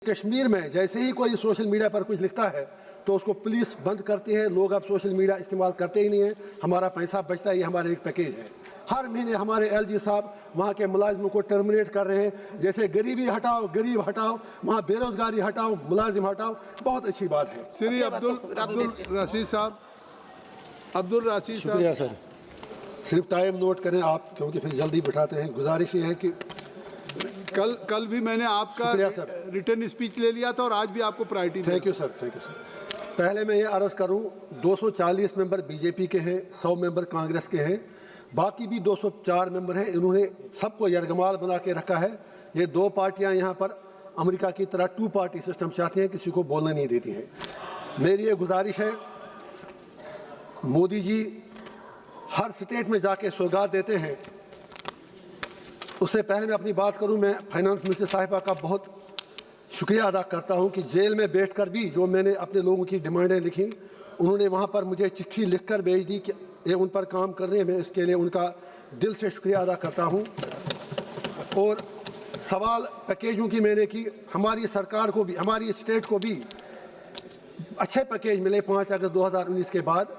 कश्मीर में जैसे ही कोई सोशल मीडिया पर कुछ लिखता है तो उसको पुलिस बंद करती है। लोग अब सोशल मीडिया इस्तेमाल करते ही नहीं है। हमारा पैसा बचता है, ये हमारा एक पैकेज है। हर महीने हमारे एलजी साहब वहाँ के मुलाजिमों को टर्मिनेट कर रहे हैं। जैसे गरीबी हटाओ, गरीब हटाओ, वहाँ बेरोजगारी हटाओ, मुलाजिम हटाओ। बहुत अच्छी बात है। श्री अब्दुल रशीद साहब, शुक्रिया सर। सिर्फ टाइम नोट करें आप, क्योंकि फिर जल्दी बिठाते हैं। गुजारिश ये है कि कल भी मैंने आपका रिटर्न स्पीच ले लिया था और आज भी आपको priority. Thank you sir, thank you sir. पहले मैं ये अर्ज़ करूं, 240 मेंबर बीजेपी के हैं, 100 मेंबर कांग्रेस के हैं, बाकी भी 204 मेंबर हैं। इन्होंने सबको यरगमाल बना के रखा है। ये दो पार्टियां यहाँ पर अमेरिका की तरह 2 पार्टी सिस्टम चाहती हैं, किसी को बोलने नहीं देती हैं। मेरी ये गुजारिश है, मोदी जी हर स्टेट में जाके सौगात देते हैं। उससे पहले मैं अपनी बात करूं, मैं फाइनेंस मिनिस्टर साहिबा का बहुत शुक्रिया अदा करता हूं कि जेल में बैठकर भी जो मैंने अपने लोगों की डिमांडें लिखी, उन्होंने वहां पर मुझे चिट्ठी लिखकर भेज दी कि ये उन पर काम कर रहे हैं। मैं इसके लिए उनका दिल से शुक्रिया अदा करता हूं। और सवाल पैकेजों की मैंने की, हमारी सरकार को भी, हमारी स्टेट को भी अच्छे पैकेज मिले 5 अगस्त 2019 के बाद।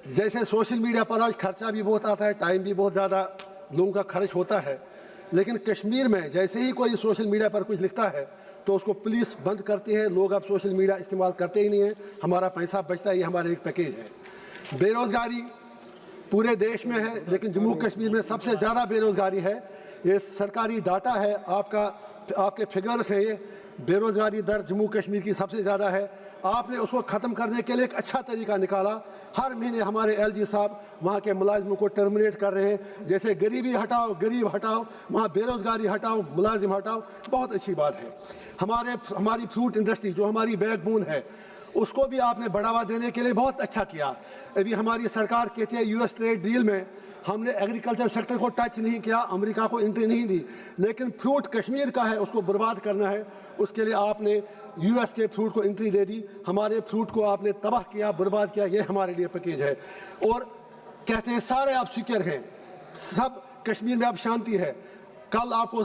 जैसे सोशल मीडिया पर आज खर्चा भी बहुत आता है, टाइम भी बहुत ज़्यादा लोगों का खर्च होता है, लेकिन कश्मीर में जैसे ही कोई सोशल मीडिया पर कुछ लिखता है तो उसको पुलिस बंद करती है। लोग अब सोशल मीडिया इस्तेमाल करते ही नहीं है। हमारा पैसा बचता है, ये हमारा एक पैकेज है। बेरोज़गारी पूरे देश में है, लेकिन जम्मू कश्मीर में सबसे ज़्यादा बेरोज़गारी है। ये सरकारी डाटा है, आपके फिगर्स हैं। ये बेरोज़गारी दर जम्मू कश्मीर की सबसे ज़्यादा है। आपने उसको ख़त्म करने के लिए एक अच्छा तरीका निकाला। हर महीने हमारे एलजी साहब वहाँ के मुलाजिमों को टर्मिनेट कर रहे हैं। जैसे गरीबी हटाओ, गरीब हटाओ, वहाँ बेरोज़गारी हटाओ, मुलाजिम हटाओ। बहुत अच्छी बात है। हमारी फ्रूट इंडस्ट्री जो हमारी बैकबोन है, उसको भी आपने बढ़ावा देने के लिए बहुत अच्छा किया। अभी हमारी सरकार कहती है यूएस ट्रेड डील में हमने एग्रीकल्चर सेक्टर को टच नहीं किया, अमेरिका को एंट्री नहीं दी, लेकिन फ्रूट कश्मीर का है, उसको बर्बाद करना है। उसके लिए आपने यूएस के फ्रूट को एंट्री दे दी, हमारे फ्रूट को आपने तबाह किया, बर्बाद किया। ये हमारे लिए पैकेज है। और कहते हैं सारे आप सिक्योर हैं, सब कश्मीर में अब शांति है। कल आपको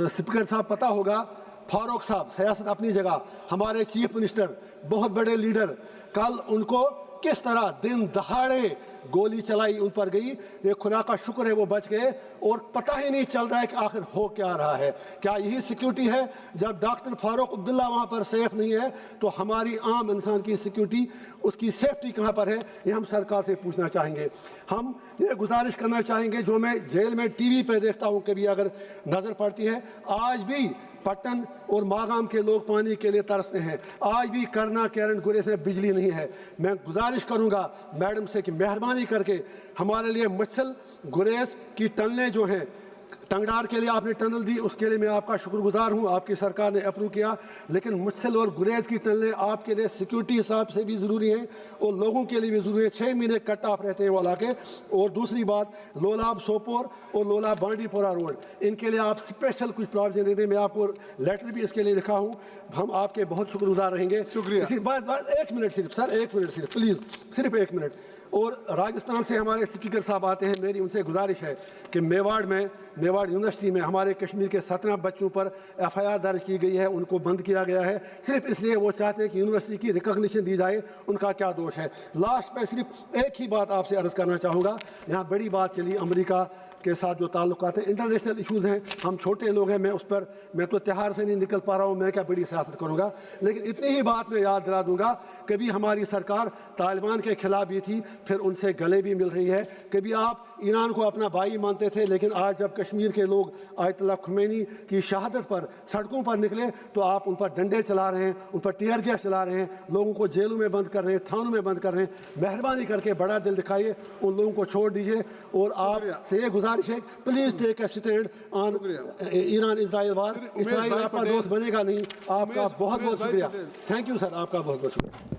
स्पीकर साहब पता होगा, फारूक साहब सियासत अपनी जगह, हमारे चीफ मिनिस्टर, बहुत बड़े लीडर, कल उनको किस तरह दिन दहाड़े गोली चलाई उन पर गई। ये खुदा का शुक्र है वो बच गए, और पता ही नहीं चल रहा है कि आखिर हो क्या रहा है। क्या यही सिक्योरिटी है? जब डॉक्टर फारूक अब्दुल्ला वहाँ पर सेफ नहीं है तो हमारी आम इंसान की सिक्योरिटी, उसकी सेफ्टी कहाँ पर है? ये हम सरकार से पूछना चाहेंगे। हम ये गुजारिश करना चाहेंगे, जो मैं जेल में टीवी पे देखता हूँ कभी अगर नज़र पड़ती है, आज भी पट्टन और मागाम के लोग पानी के लिए तरसते हैं। आज भी करना, कैरन, गुरेज में बिजली नहीं है। मैं गुजारिश करूंगा मैडम से कि मेहरबानी करके हमारे लिए मच्छल गुरेज की टनलें जो हैं, टंगडार के लिए आपने टनल दी, उसके लिए मैं आपका शुक्रगुजार हूं, आपकी सरकार ने अप्रूव किया। लेकिन मुच्छल और गुरेज की टनलें आपके लिए सिक्योरिटी हिसाब से भी ज़रूरी हैं और लोगों के लिए भी ज़रूरी है। 6 महीने कट ऑफ रहते हैं वो इलाके। और दूसरी बात, लोलाब सोपोर और लोलाब बांडीपोरा रोड, इनके लिए आप स्पेशल कुछ प्रोविजन दे दें। मैं आपको लेटर भी इसके लिए लिखा हूँ। हम आपके बहुत शुक्रगुजार रहेंगे। शुक्रिया। इसी बात 1 मिनट सिर्फ सर, 1 मिनट सिर्फ प्लीज़, सिर्फ 1 मिनट। और राजस्थान से हमारे स्पीकर साहब आते हैं, मेरी उनसे गुजारिश है कि मेवाड़ यूनिवर्सिटी में हमारे कश्मीर के 17 बच्चों पर एफआईआर दर्ज की गई है, उनको बंद किया गया है। सिर्फ इसलिए वो चाहते हैं कि यूनिवर्सिटी की रिकॉग्निशन दी जाए। उनका क्या दोष है? लास्ट में सिर्फ एक ही बात आपसे अर्ज़ करना चाहूँगा। यहाँ बड़ी बात चली अमेरिका के साथ जो ताल्लुकात हैं, इंटरनेशनल इशूज़ हैं, हम छोटे लोग हैं, मैं तो त्योहार से नहीं निकल पा रहा हूँ, मैं क्या बड़ी सियासत करूँगा। लेकिन इतनी ही बात मैं याद दिला दूँगा, कभी हमारी सरकार तालिबान के खिलाफ भी थी, फिर उनसे गले भी मिल रही है। कभी आप ईरान को अपना भाई मानते थे, लेकिन आज जब कश्मीर के लोग आयतुल्लाह खुमैनी की शहादत पर सड़कों पर निकले तो आप उन पर डंडे चला रहे हैं, उन पर टीयर गैस चला रहे हैं, लोगों को जेलों में बंद कर रहे हैं, थानों में बंद कर रहे हैं। मेहरबानी करके बड़ा दिल दिखाइए, उन लोगों को छोड़ दीजिए। और आप से ये गुजारिश है, please take a stand on Iran Israel war. Israel आपका दोस्त बनेगा नहीं। आपका बहुत बहुत शुक्रिया। थैंक यू सर, आपका बहुत बहुत शुक्रिया।